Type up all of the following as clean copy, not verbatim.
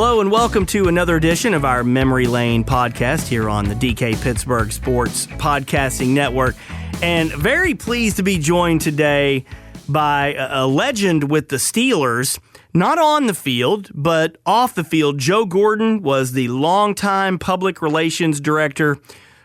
Hello and welcome to another edition of our Memory Lane podcast here on the DK Pittsburgh Sports Podcasting Network. And very pleased to be joined today by a legend with the Steelers, not on the field, but off the field. Joe Gordon was the longtime public relations director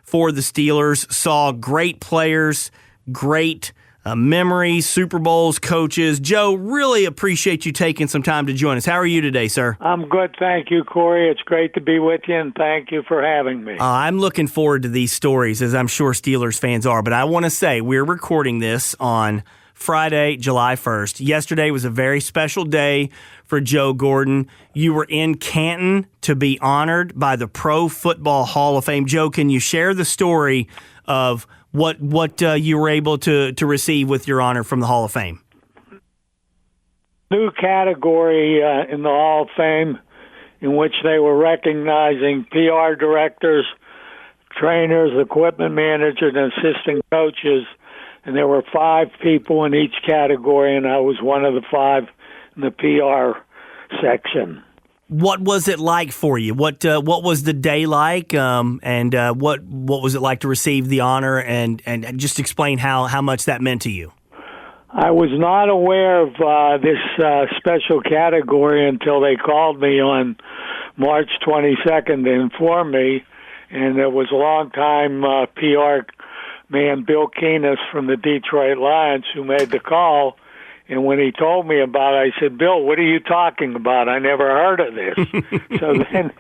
for the Steelers, saw great players, great memories, Super Bowls, coaches. Joe, really appreciate you taking some time to join us. How are you today, sir? I'm good, thank you, Cory. It's great to be with you, and thank you for having me. I'm looking forward to these stories, as I'm sure Steelers fans are. But I want to say we're recording this on Friday, July 1st. Yesterday was a very special day for Joe Gordon. You were in Canton to be honored by the Pro Football Hall of Fame. Joe, can you share the story of what you were able to receive with your honor from the Hall of Fame? New category in the Hall of Fame in which they were recognizing PR directors, trainers, equipment managers, and assistant coaches. And there were 5 people in each category, and I was one of the 5 in the PR section. What was it like for you? What was the day like, and what was it like to receive the honor, and just explain how much that meant to you? I was not aware of this special category until they called me on March 22nd to inform me, and there was a long-time PR man, Bill Cowher from the Detroit Lions, who made the call. And when he told me about it, I said, Bill, what are you talking about? I never heard of this. So then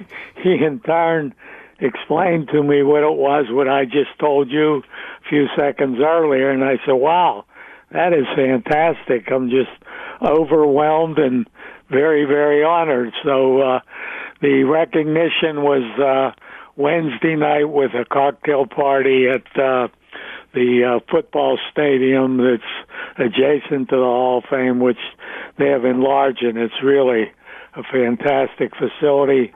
he in turn explained to me what it was, what I just told you a few seconds earlier. And I said, wow, that is fantastic. I'm just overwhelmed and very, very honored. So the recognition was Wednesday night with a cocktail party at the football stadium that's adjacent to the Hall of Fame, which they have enlarged, and it's really a fantastic facility.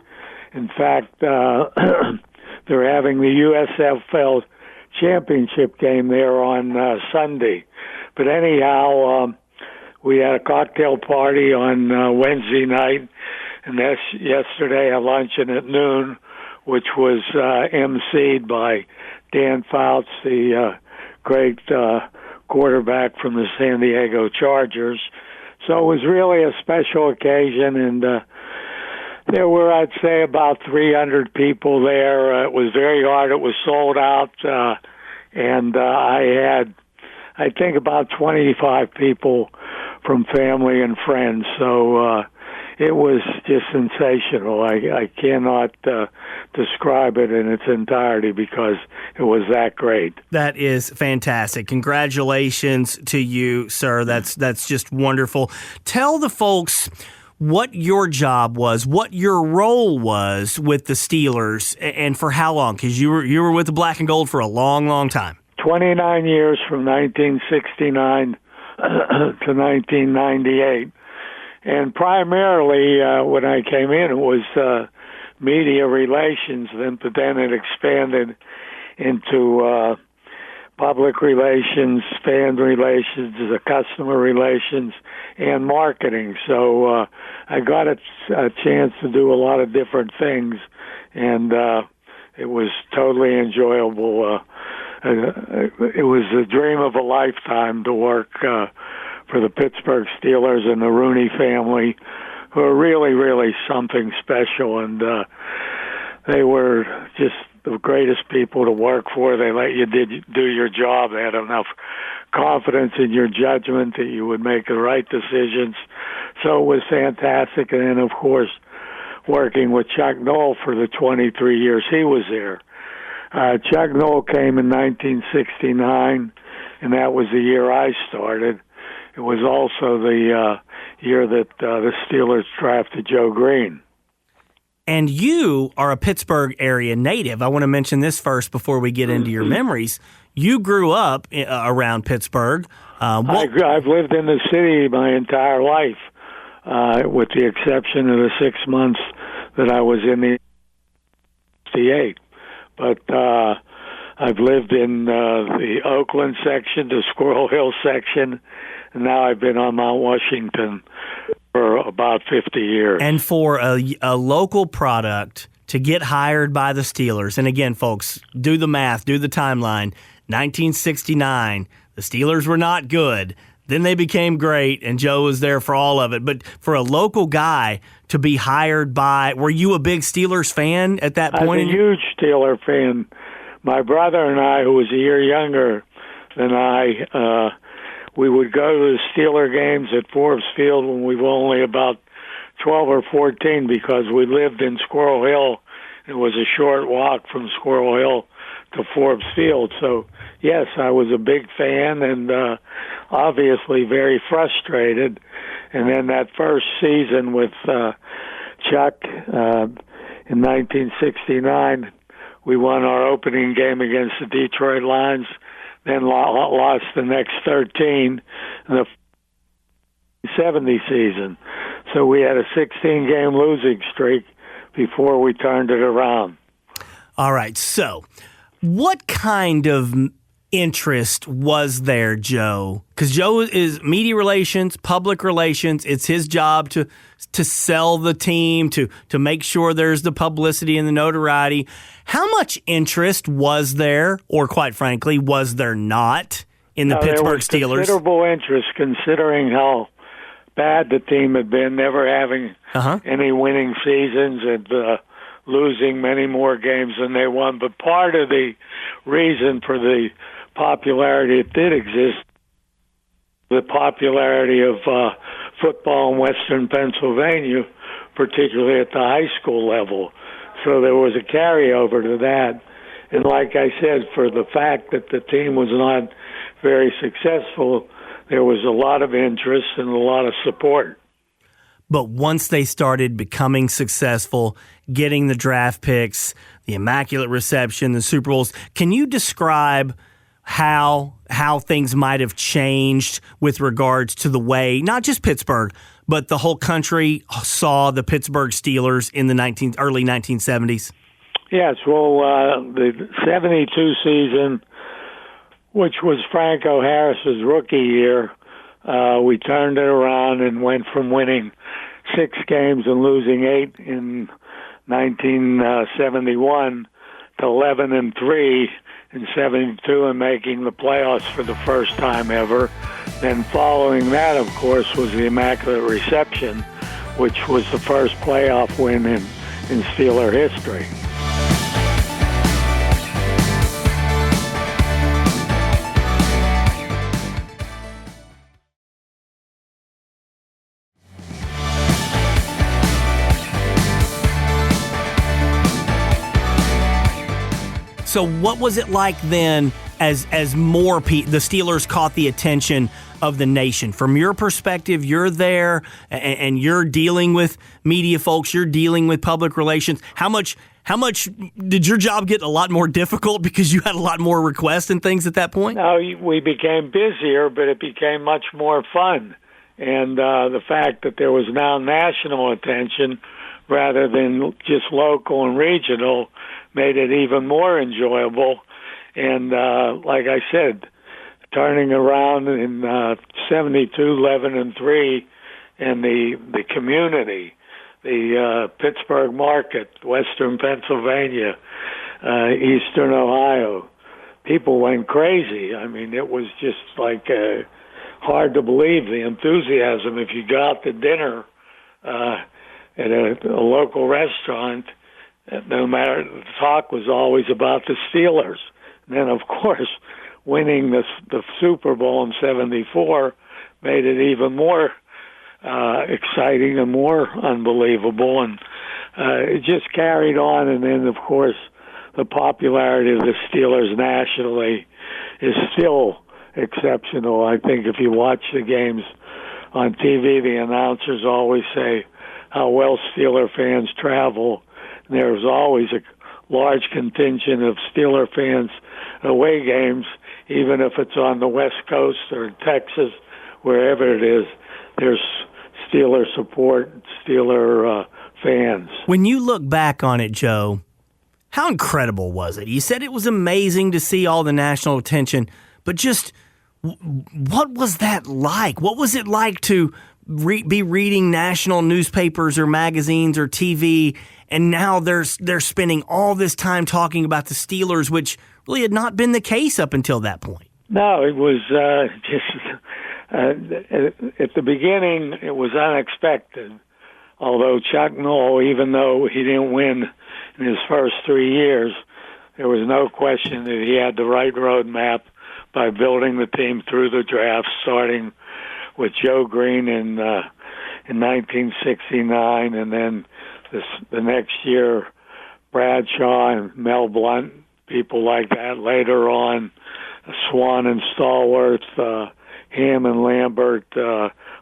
In fact, they're having the USFL championship game there on Sunday. But anyhow, we had a cocktail party on Wednesday night, and that's yesterday a luncheon at noon, which was emceed by Dan Fouts, the great quarterback from the San Diego Chargers. So it was really a special occasion, and there were, I'd say, about 300 people there. It was very hard. It was sold out, and I had, I think, about 25 people from family and friends. So it was just sensational. I cannot describe it in its entirety because it was that great. That is fantastic. Congratulations to you, sir. That's just wonderful. Tell the folks what your job was, what your role was with the Steelers, and for how long, because you were with the Black and Gold for a long, long time. 29 years, from 1969 to 1998. And primarily, when I came in, it was media relations, but then it expanded into public relations, fan relations, customer relations, and marketing. So I got a chance to do a lot of different things, and it was totally enjoyable. It was a dream of a lifetime to work for the Pittsburgh Steelers and the Rooney family, who are really, really something special. And they were just the greatest people to work for. They let you do your job. They had enough confidence in your judgment that you would make the right decisions. So it was fantastic. And then, of course, working with Chuck Noll for the 23 years he was there. Chuck Noll came in 1969, and that was the year I started. It was also the year that the Steelers drafted Joe Green. And you are a Pittsburgh area native. I want to mention this first before we get into your memories. You grew up around Pittsburgh. I've lived in the city my entire life, with the exception of the 6 months that I was in the 68. But I've lived in the Oakland section, the Squirrel Hill section, and now I've been on Mount Washington for about 50 years. And for a local product to get hired by the Steelers, and again, folks, do the math, do the timeline. 1969, the Steelers were not good. Then they became great, and Joe was there for all of it. But for a local guy to be hired by, were you a big Steelers fan at that point? I was a huge Steeler fan. My brother and I, who was a year younger than I, we would go to the Steeler games at Forbes Field when we were only about 12 or 14 because we lived in Squirrel Hill. It was a short walk from Squirrel Hill to Forbes Field. So, yes, I was a big fan and obviously very frustrated. And then that first season with Chuck in 1969, we won our opening game against the Detroit Lions, then lost the next 13 in the 70 season. So we had a 16-game losing streak before we turned it around. All right, so what kind of interest was there, Joe? Because Joe is media relations, public relations. It's his job to sell the team, to make sure there's the publicity and the notoriety. How much interest was there, or quite frankly, was there not in the Pittsburgh Steelers? There was considerable interest considering how bad the team had been, never having any winning seasons and losing many more games than they won. But part of the reason for the popularity that did exist, the popularity of football in Western Pennsylvania, particularly at the high school level. So there was a carryover to that. And like I said, for the fact that the team was not very successful, there was a lot of interest and a lot of support. But once they started becoming successful, getting the draft picks, the Immaculate Reception, the Super Bowls, can you describe how things might have changed with regards to the way, not just Pittsburgh, but the whole country saw the Pittsburgh Steelers in the early 1970s? Yes, well, the 72 season, which was Franco Harris's rookie year, we turned it around and went from winning 6 games and losing 8 in 1971 to 11-3 in 72 and making the playoffs for the first time ever. Then following that, of course, was the Immaculate Reception, which was the first playoff win in Steeler history. So what was it like then as more the Steelers caught the attention of the nation? From your perspective, you're there and you're dealing with media folks, you're dealing with public relations. How much did your job get a lot more difficult because you had a lot more requests and things at that point? No, we became busier, but it became much more fun. And the fact that there was now national attention rather than just local and regional made it even more enjoyable. And like I said, turning around in 72, 11-3, and the community, the Pittsburgh market, Western Pennsylvania, Eastern Ohio, people went crazy. I mean, it was just like hard to believe the enthusiasm. If you go out to dinner at a local restaurant, no matter, the talk was always about the Steelers. And then, of course, winning the Super Bowl in 74 made it even more exciting and more unbelievable. And it just carried on. And then, of course, the popularity of the Steelers nationally is still exceptional. I think if you watch the games on TV, the announcers always say how well Steeler fans travel. There's always a large contingent of Steeler fans away games, even if it's on the West Coast or in Texas, wherever it is, there's Steeler support, Steeler fans. When you look back on it, Joe, how incredible was it? You said it was amazing to see all the national attention, but just what was that like? What was it like to be reading national newspapers or magazines or TV, and now they're spending all this time talking about the Steelers, which really had not been the case up until that point. No, it was at the beginning, it was unexpected. Although Chuck Noll, even though he didn't win in his first 3 years, there was no question that he had the right roadmap by building the team through the draft, starting with Joe Green in 1969, and then the next year Bradshaw and Mel Blount, people like that. Later on, Swan and Stallworth, Ham and Lambert,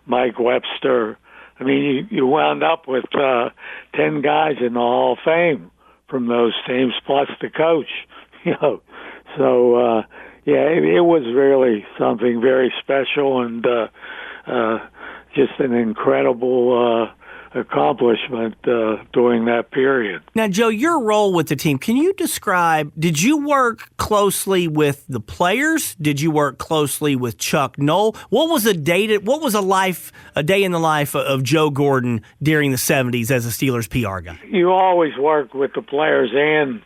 Mike Webster. I mean, you wound up with 10 guys in the Hall of Fame from those teams, plus the coach. So it was really something very special and just an incredible accomplishment during that period. Now, Joe, your role with the team, can you describe, did you work closely with the players? Did you work closely with Chuck Noll? What was a day in the life of Joe Gordon during the 70s as a Steelers PR guy? You always work with the players and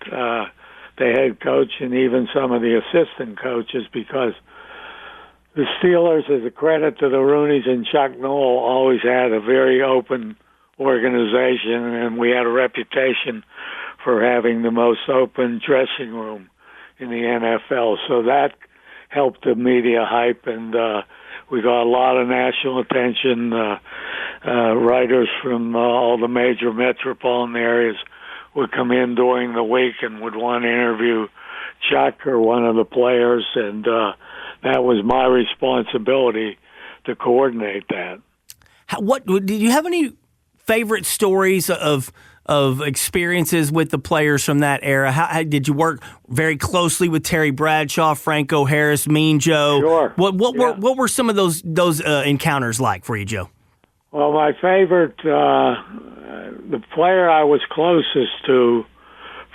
the head coach and even some of the assistant coaches, because the Steelers, as a credit to the Rooneys and Chuck Noll, always had a very open organization, and we had a reputation for having the most open dressing room in the NFL. So that helped the media hype, and we got a lot of national attention. Writers from all the major metropolitan areas would come in during the week and would want to interview Chuck or one of the players, and that was my responsibility to coordinate that. Did you have any favorite stories of experiences with the players from that era? How did you work very closely with Terry Bradshaw, Franco Harris, Mean Joe? Sure. What were some of those encounters like for you, Joe? Well, my favorite, the player I was closest to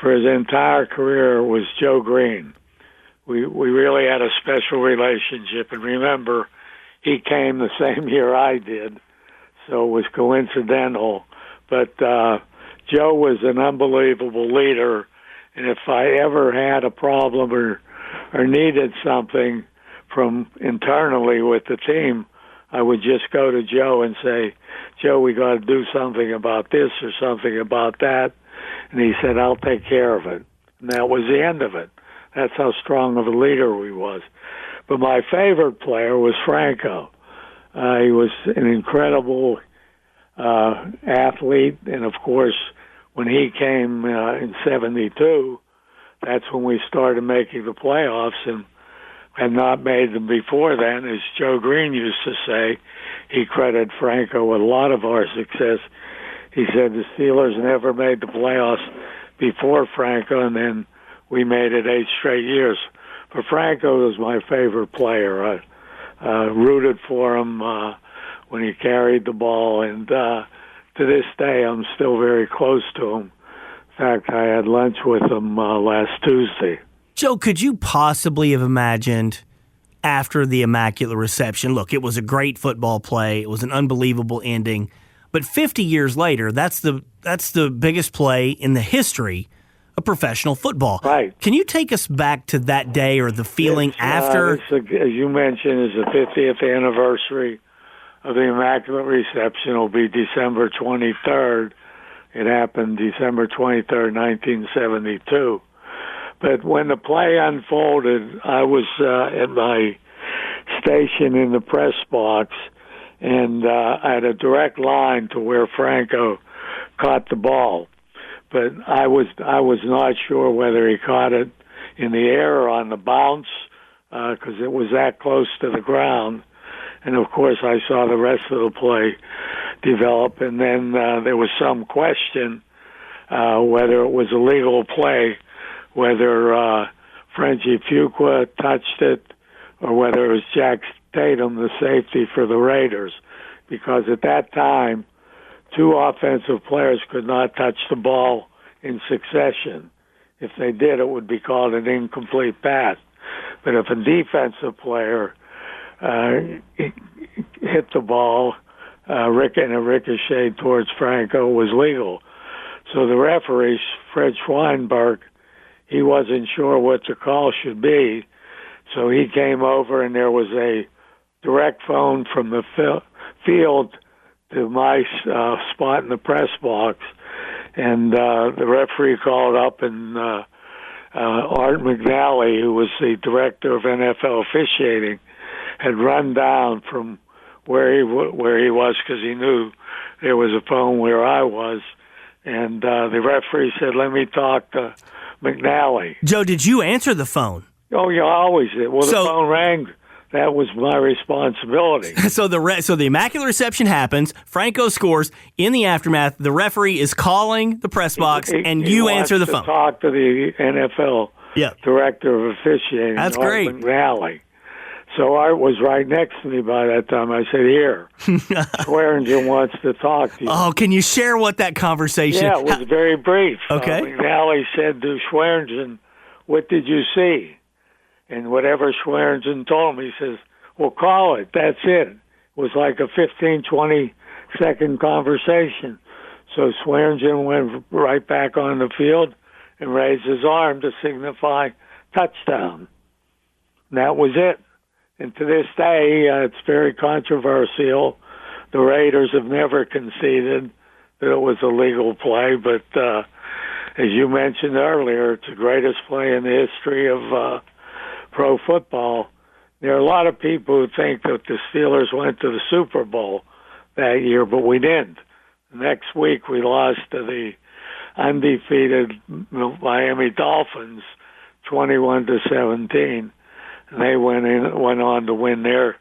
for his entire career was Joe Green. We really had a special relationship, and remember, he came the same year I did, so it was coincidental. But Joe was an unbelievable leader, and if I ever had a problem or needed something from internally with the team, I would just go to Joe and say, Joe, we got to do something about this or something about that. And he said, I'll take care of it. And that was the end of it. That's how strong of a leader he was. But my favorite player was Franco. He was an incredible athlete. And, of course, when he came in 72, that's when we started making the playoffs and had not made them before then. As Joe Green used to say, he credited Franco with a lot of our success. He said the Steelers never made the playoffs before Franco, and then we made it 8 straight years. But Franco was my favorite player. I rooted for him when he carried the ball, and to this day I'm still very close to him. In fact, I had lunch with him last Tuesday. Joe, could you possibly have imagined after the Immaculate Reception, look, it was a great football play, it was an unbelievable ending, but 50 years later, that's the biggest play in the history of professional football. Right. Can you take us back to that day or the feeling after? As you mentioned, it's the 50th anniversary of the Immaculate Reception. It'll be December 23rd. It happened December 23rd, 1972. But when the play unfolded, I was at my station in the press box, and I had a direct line to where Franco caught the ball. But I was not sure whether he caught it in the air or on the bounce, because it was that close to the ground. And, of course, I saw the rest of the play develop, and then there was some question whether it was a legal play, whether Frenchie Fuqua touched it or whether it was Jack Tatum, the safety for the Raiders, because at that time, 2 offensive players could not touch the ball in succession. If they did, it would be called an incomplete pass. But if a defensive player hit the ball, and a ricochet towards Franco was legal. So the referee, Fred Schweinberg, he wasn't sure what the call should be. So he came over, and there was a direct phone from the field to my spot in the press box. And the referee called up, and Art McNally, who was the director of NFL officiating, had run down from where he was because he knew there was a phone where I was. And the referee said, "Let me talk to McNally." Joe, did you answer the phone? Oh, yeah, I always did. Well, the phone rang. That was my responsibility. So the Immaculate Reception happens. Franco scores. In the aftermath, the referee is calling the press box, and you answer the phone. Talk to the NFL director of officiating. That's Art great. McNally. So Art was right next to me by that time. I said, "Here, Swearingen wants to talk to you." Oh, can you share what that conversation? Yeah, it was very brief. Okay. McNally said to Swearingen, "What did you see?" And whatever Swearingen told me, he says, "Well, call it. That's it." It was like a 15, 20-second conversation. So Swearingen went right back on the field and raised his arm to signify touchdown. And that was it. And to this day, it's very controversial. The Raiders have never conceded that it was a legal play, but as you mentioned earlier, it's the greatest play in the history of pro football. There are a lot of people who think that the Steelers went to the Super Bowl that year, but we didn't. Next week, we lost to the undefeated Miami Dolphins, 21-17. And they went on to win their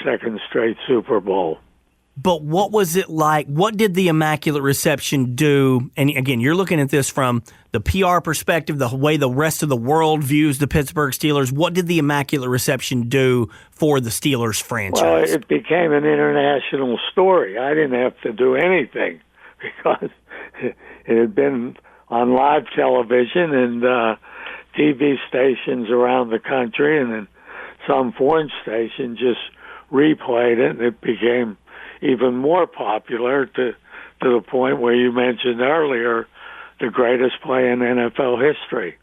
second straight Super Bowl. But what was it like? What did the Immaculate Reception do? And again, you're looking at this from the PR perspective, the way the rest of the world views the Pittsburgh Steelers. What did the Immaculate Reception do for the Steelers franchise? Well, it became an international story. I didn't have to do anything because it had been on live television and TV stations around the country, and then some foreign station just replayed it, and it became even more popular to the point where you mentioned earlier the greatest play in NFL history.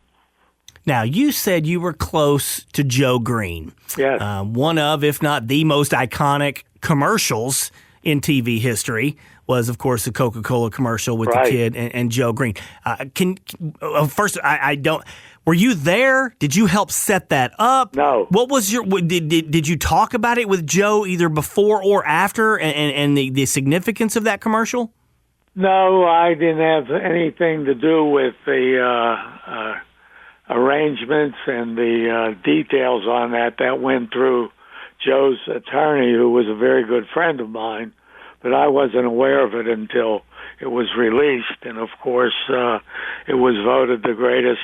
Now, you said you were close to Joe Green. Yes. One of, if not the most iconic commercials in TV history was, of course, the Coca-Cola commercial with the kid and Joe Green. First, I don't. Were you there? Did you help set that up? No. What was your? Did you talk about it with Joe either before or after, and the significance of that commercial? No, I didn't have anything to do with the arrangements and the details on that. That went through Joe's attorney, who was a very good friend of mine, but I wasn't aware of it until it was released. And, of course, it was voted the greatest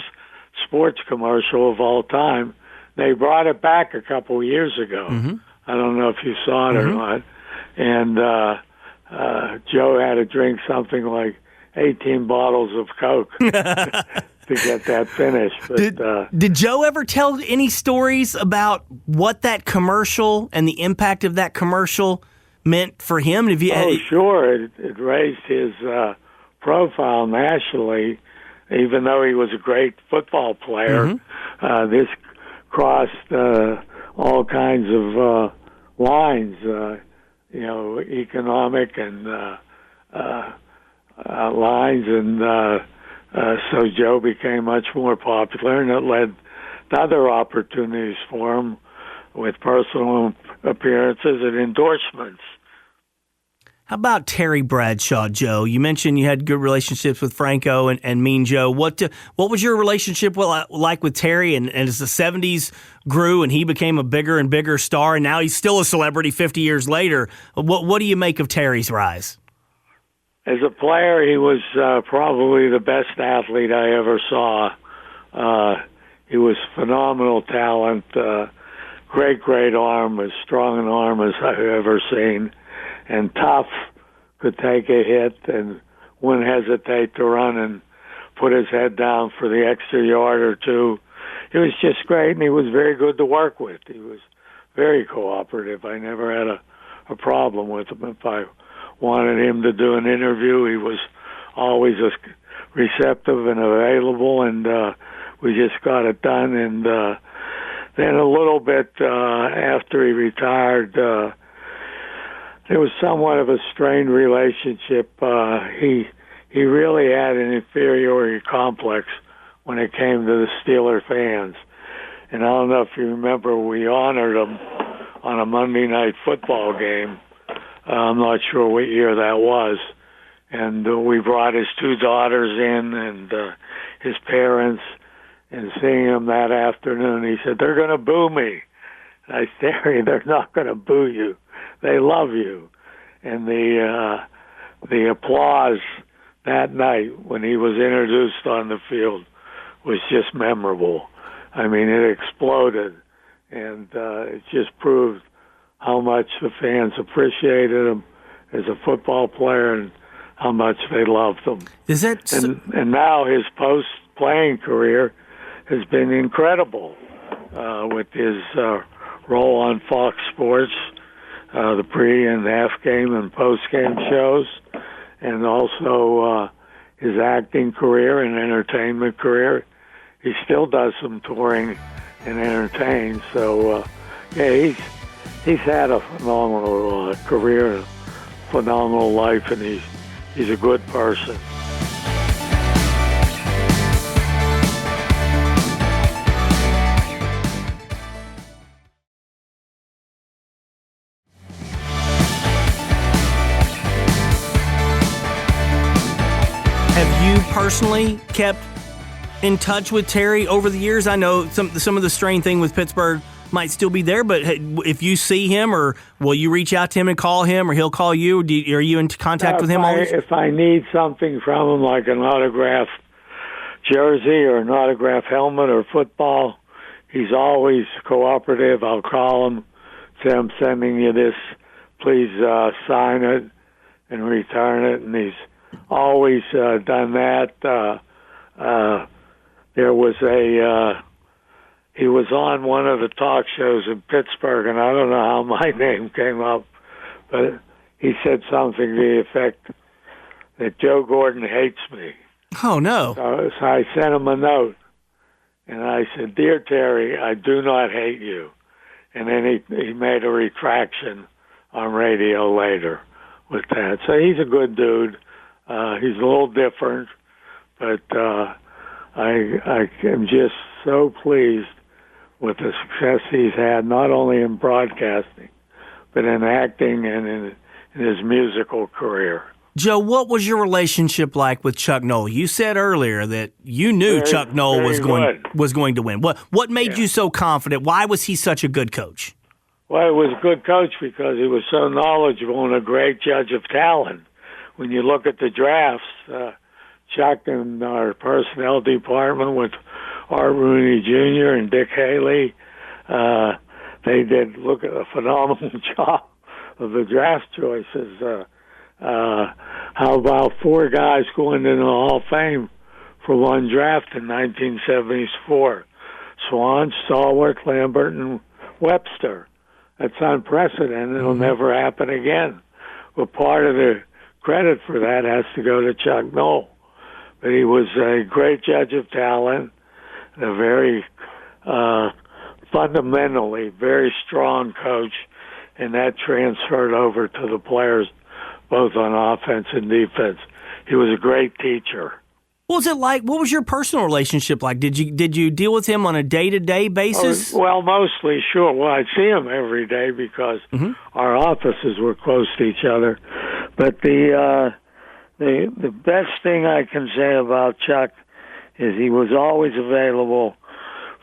sports commercial of all time. They brought it back a couple of years ago. Mm-hmm. I don't know if you saw it or not. And Joe had to drink something like 18 bottles of Coke to get that finished. But, did Joe ever tell any stories about what that commercial and the impact of that commercial meant for him? Sure. It raised his profile nationally. Even though he was a great football player, this crossed all kinds of lines, economic and lines, and so Joe became much more popular, and it led to other opportunities for him with personal appearances and endorsements. How about Terry Bradshaw, Joe? You mentioned you had good relationships with Franco and Mean Joe. What was your relationship like with Terry? And as the 70s grew and he became a bigger and bigger star, and now he's still a celebrity 50 years later, what do you make of Terry's rise? As a player, he was probably the best athlete I ever saw. He was phenomenal talent, great arm, as strong an arm as I've ever seen. And tough, could take a hit and wouldn't hesitate to run and put his head down for the extra yard or two. It was just great, and he was very good to work with. He was very cooperative. I never had a problem with him. If I wanted him to do an interview. He was always receptive and available, and we just got it done. And then a little bit after he retired, there was somewhat of a strained relationship. He really had an inferiority complex when it came to the Steeler fans. And I don't know if you remember, we honored him on a Monday night football game. I'm not sure what year that was. And we brought his two daughters in and his parents, and seeing him that afternoon, he said, "They're going to boo me." And I said, "Harry, they're not going to boo you. They love you." And the applause that night when he was introduced on the field was just memorable. I mean, it exploded, and it just proved how much the fans appreciated him as a football player and how much they loved him. Is that and now his post-playing career has been incredible with his role on Fox Sports, the pre- and half-game and post-game shows, and also his acting career and entertainment career. He still does some touring and entertains. So, yeah, he's had a phenomenal career, a phenomenal life, and he's a good person. Have you personally kept in touch with Terry over the years? I know some of the strained thing with Pittsburgh might still be there, but if you see him, or will you reach out to him and call him, or he'll call you? Are you in contact with him always? If I need something from him, like an autographed jersey or an autographed helmet or football, he's always cooperative. I'll call him, say, "I'm sending you this. Please sign it and return it." And he's always done that. There was he was on one of the talk shows in Pittsburgh, and I don't know how my name came up, but he said something to the effect that Joe Gordon hates me. Oh, no. So I sent him a note, and I said, "Dear Terry, I do not hate you." And then he made a retraction on radio later with that. So he's a good dude. He's a little different, but I am just so pleased with the success he's had, not only in broadcasting, but in acting and in his musical career. Joe, what was your relationship like with Chuck Noll? You said earlier that you knew Chuck Noll was going to win. What made you so confident? Why was he such a good coach? Well, he was a good coach because he was so knowledgeable and a great judge of talent. When you look at the drafts, Chuck and our personnel department with Art Rooney Jr. and Dick Haley, they did look at a phenomenal job of the draft choices. How about 4 guys going into the Hall of Fame for one draft in 1974? Swan, Stallworth, Lambert, and Webster. That's unprecedented. It'll never happen again. But part of the credit for that has to go to Chuck Noll. But he was a great judge of talent, and a very fundamentally very strong coach, and that transferred over to the players both on offense and defense. He was a great teacher. What was it like? What was your personal relationship like? Did you deal with him on a day-to-day basis? Well, mostly, sure. Well, I'd see him every day because our offices were close to each other. But the best thing I can say about Chuck is he was always available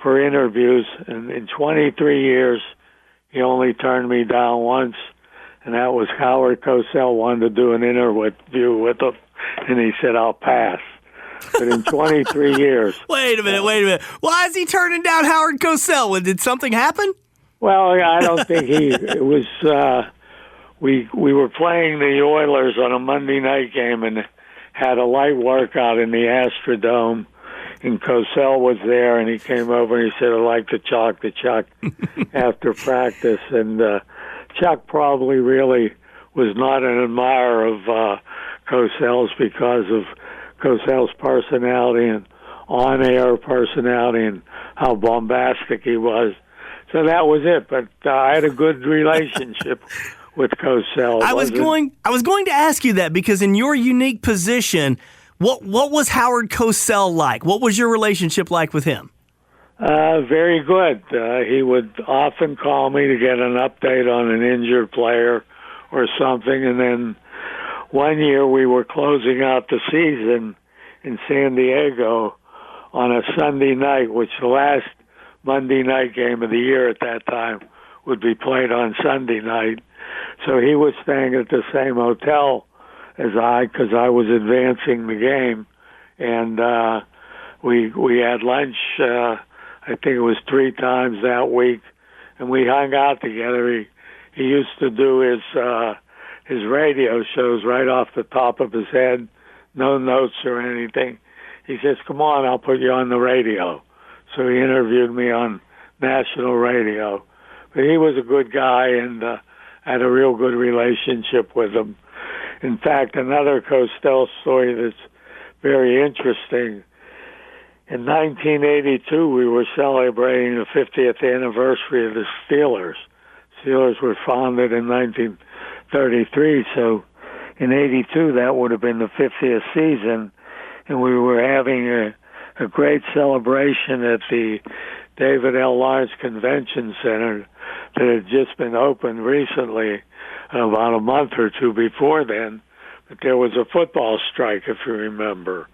for interviews. And in 23 years, he only turned me down once, and that was Howard Cosell wanted to do an interview with him, and he said, "I'll pass." But in 23 years... Wait a minute. Why is he turning down Howard Cosell? Did something happen? Well, I don't think it was... We were playing the Oilers on a Monday night game and had a light workout in the Astrodome, and Cosell was there, and he came over and he said, "I'd like to talk to Chuck after practice." And Chuck probably really was not an admirer of Cosell's because of Cosell's personality and on-air personality and how bombastic he was. So that was it. But I had a good relationship with Cosell. I was going to ask you that because in your unique position, what was Howard Cosell like? What was your relationship like with him? Very good. He would often call me to get an update on an injured player or something. And then one year we were closing out the season in San Diego on a Sunday night, which the last Monday night game of the year at that time would be played on Sunday night. So he was staying at the same hotel as I, because I was advancing the game. And we had lunch, I think it was 3 times that week, and we hung out together. He used to do his radio shows right off the top of his head, no notes or anything. He says, "Come on, I'll put you on the radio." So he interviewed me on national radio. But he was a good guy, and I had a real good relationship with him. In fact, another Cosell story that's very interesting. In 1982, we were celebrating the 50th anniversary of the Steelers. Steelers were founded in 1933, so in 82, that would have been the 50th season, and we were having a great celebration at the David L. Lawrence Convention Center that had just been opened recently, about a month or two before then. But there was a football strike, if you remember,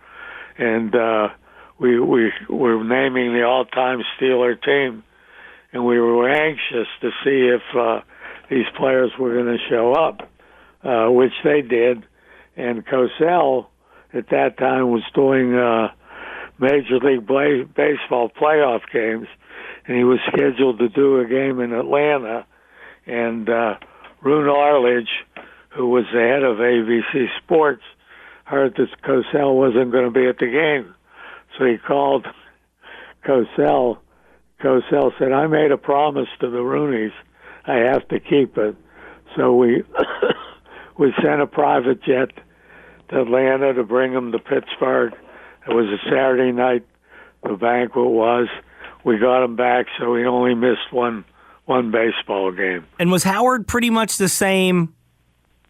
and we were naming the all-time Steeler team, and we were anxious to see if these players were going to show up, which they did. And Cosell, at that time, was doing Major League Baseball playoff games, and he was scheduled to do a game in Atlanta. And Roone Arledge, who was the head of ABC Sports, heard that Cosell wasn't going to be at the game. So he called Cosell. Cosell said, "I made a promise to the Rooneys. I have to keep it." So we sent a private jet to Atlanta to bring him to Pittsburgh. It was a Saturday night, the banquet was. We got him back, so he only missed one baseball game. And was Howard pretty much the same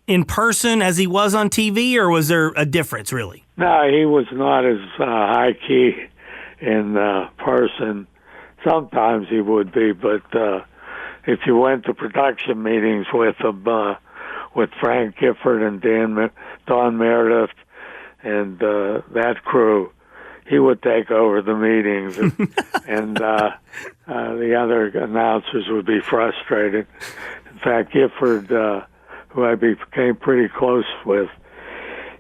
in person as he was on TV, or was there a difference, really? No, he was not as high-key in person. Sometimes he would be, but if you went to production meetings with him, with Frank Gifford and Don Meredith and that crew, he would take over the meetings, and the other announcers would be frustrated. In fact, Gifford, who I became pretty close with,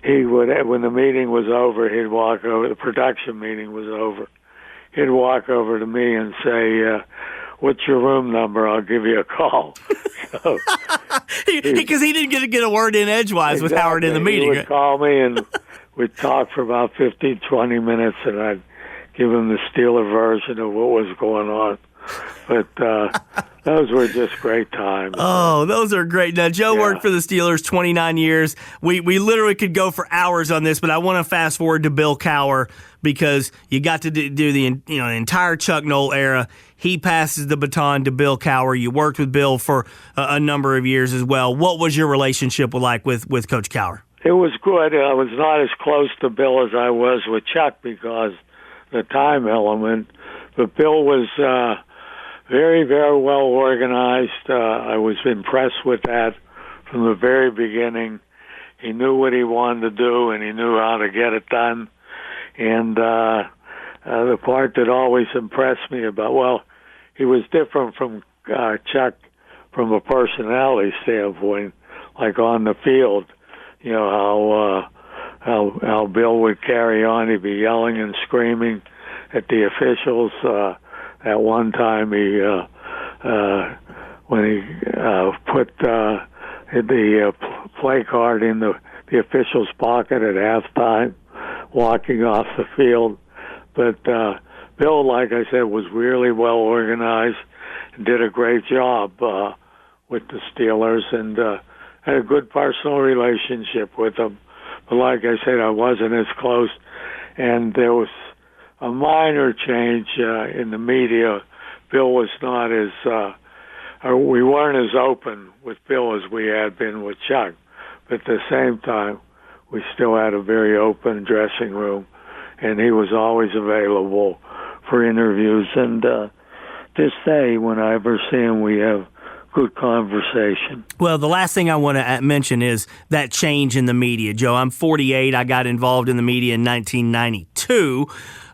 he would, when the meeting was over, he'd walk over, the production meeting was over, he'd walk over to me and say, "What's your room number? I'll give you a call." So, because he didn't get a word in edgewise with Howard in the meeting. He would call me, and we'd talk for about 15, 20 minutes, and I'd give him the Steeler version of what was going on. But those were just great times. Oh, those are great. Now, Joe worked for the Steelers 29 years. We literally could go for hours on this, but I want to fast forward to Bill Cowher because you got to do the entire Chuck Noll era. He passes the baton to Bill Cowher. You worked with Bill for a number of years as well. What was your relationship like with Coach Cowher? It was good. I was not as close to Bill as I was with Chuck because the time element, but Bill was very, very well organized. I was impressed with that from the very beginning. He knew what he wanted to do, and he knew how to get it done. And the part that always impressed me he was different from Chuck from a personality standpoint, like on the field. You know, how Bill would carry on. He'd be yelling and screaming at the officials. At one time, when he put the play card in the official's pocket at halftime, walking off the field. But Bill, like I said, was really well organized and did a great job with the Steelers. And had a good personal relationship with him. But like I said, I wasn't as close. And there was a minor change in the media. Bill was not as, we weren't as open with Bill as we had been with Chuck. But at the same time, we still had a very open dressing room, and he was always available for interviews. And this day, when I ever see him, we have good conversation. Well, the last thing I want to mention is that change in the media. Joe, I'm 48. I got involved in the media in 1992.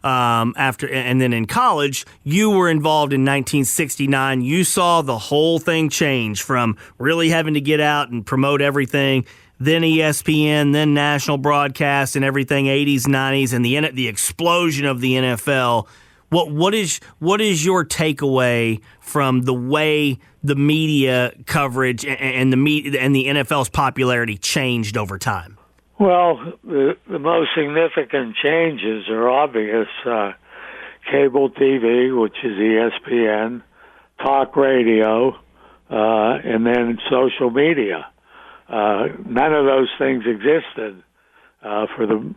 And then in college, you were involved in 1969. You saw the whole thing change from really having to get out and promote everything, then ESPN, then national broadcast and everything, 80s, 90s, and the explosion of the NFL. What is your takeaway from the way the media coverage and the NFL's popularity changed over time? Well, the most significant changes are obvious. Cable TV, which is ESPN, talk radio, and then social media. None of those things existed for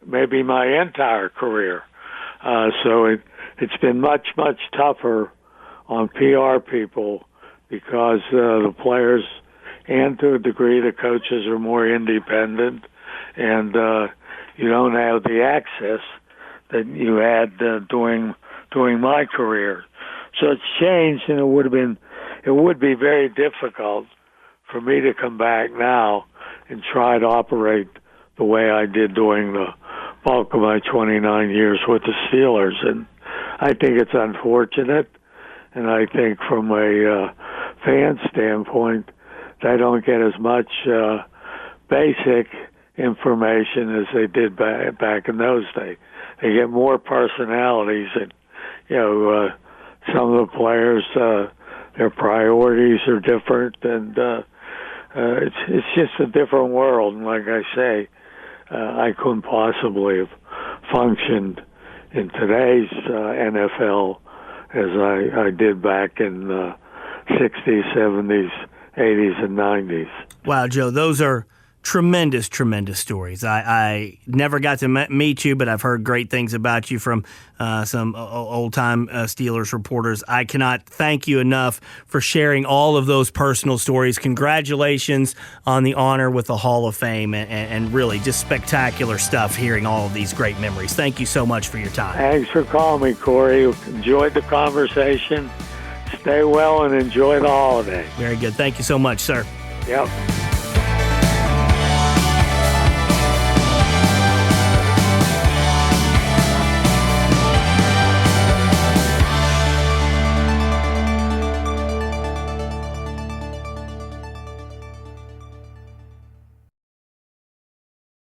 maybe my entire career. So it's been much, much tougher on PR people because the players and to a degree the coaches are more independent, and you don't have the access that you had during my career. So it's changed, and it would be very difficult for me to come back now and try to operate the way I did during the bulk of my 29 years with the Steelers. And I think it's unfortunate, and I think from a fan standpoint, they don't get as much basic information as they did back in those days. They get more personalities, and some of the players, their priorities are different, and it's just a different world. And like I say, I couldn't possibly have functioned in today's NFL as I did back in the 60s, 70s, 80s, and 90s. Wow, Joe, those are tremendous, tremendous stories. I never got to meet you, but I've heard great things about you from some old-time Steelers reporters. I cannot thank you enough for sharing all of those personal stories. Congratulations on the honor with the Hall of Fame, and really just spectacular stuff hearing all of these great memories. Thank you so much for your time. Thanks for calling me, Cory. Enjoyed the conversation. Stay well and enjoy the holiday. Very good. Thank you so much, sir. Yep.